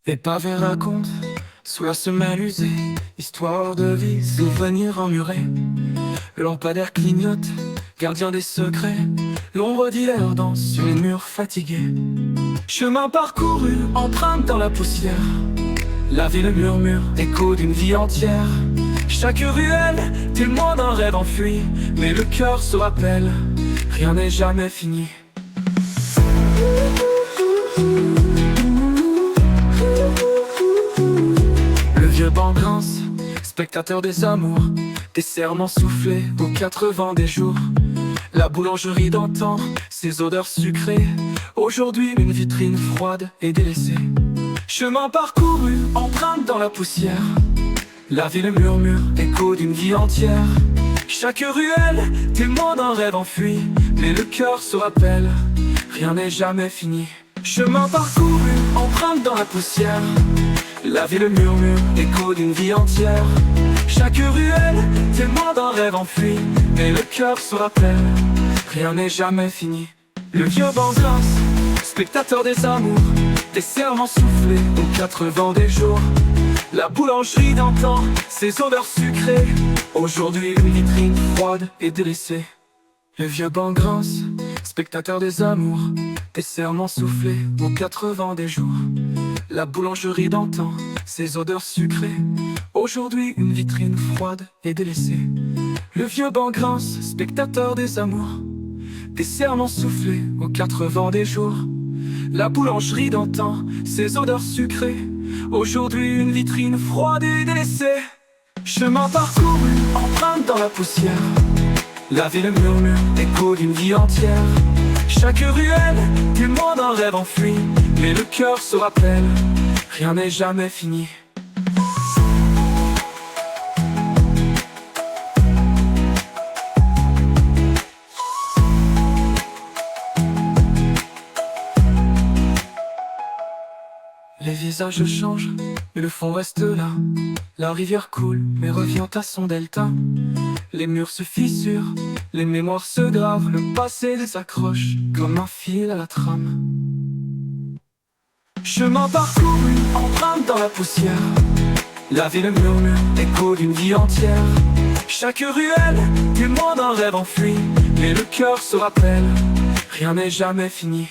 Les pavés racontent, sous la semaine usée, histoire de vie, souvenirs emmurés. Le lampadaire clignote, gardien des secrets. L'ombre d'hier danse sur les murs fatigués. Chemin parcouru, empreinte dans la poussière. La ville murmure, écho d'une vie entière. Chaque ruelle, témoin d'un rêve enfui. Mais le cœur se rappelle, rien n'est jamais fini. Le vieux banc grince, spectateur des amours, des serments soufflés aux quatre vents des jours. La boulangerie d'antan, ses odeurs sucrées. Aujourd'hui une vitrine froide et délaissée. Chemin parcouru, empreinte dans la poussière. La ville murmure, écho d'une vie entière. Chaque ruelle, témoin d'un rêve enfui. Mais le cœur se rappelle, rien n'est jamais fini. Chemin parcouru, empreinte dans la poussière. La ville murmure, écho d'une vie entière. Chaque ruelle, témoin d'un rêve enfui. Mais le cœur se rappelle, rien n'est jamais fini. Le vieux banc grince, spectateur des amours, des serments soufflés aux quatre vents des jours. La boulangerie d'antan, ses odeurs sucrées. Aujourd'hui une vitrine froide et délaissée. Le vieux banc grince, spectateur des amours, des serments soufflés aux quatre vents des jours. La boulangerie d'antan, ses odeurs sucrées. Aujourd'hui une vitrine froide et délaissée. Le vieux banc grince, spectateur des amours, des serments soufflés aux quatre vents des jours. La boulangerie d'antan, ses odeurs sucrées. Aujourd'hui une vitrine froide et délaissée. Chemin parcouru, empreinte dans la poussière. La ville murmure, écho d'une vie entière. Chaque ruelle, témoin d'un rêve enfui. Mais le cœur se rappelle, rien n'est jamais fini. Les visages changent, mais le fond reste là. La rivière coule, mais revient à son delta. Les murs se fissurent, les mémoires se gravent. Le passé les accroche, comme un fil à la trame. Chemin parcouru, empreinte dans la poussière. La ville murmure, écho d'une vie entière. Chaque ruelle, témoin d'un rêve enfui. Mais le cœur se rappelle, rien n'est jamais fini.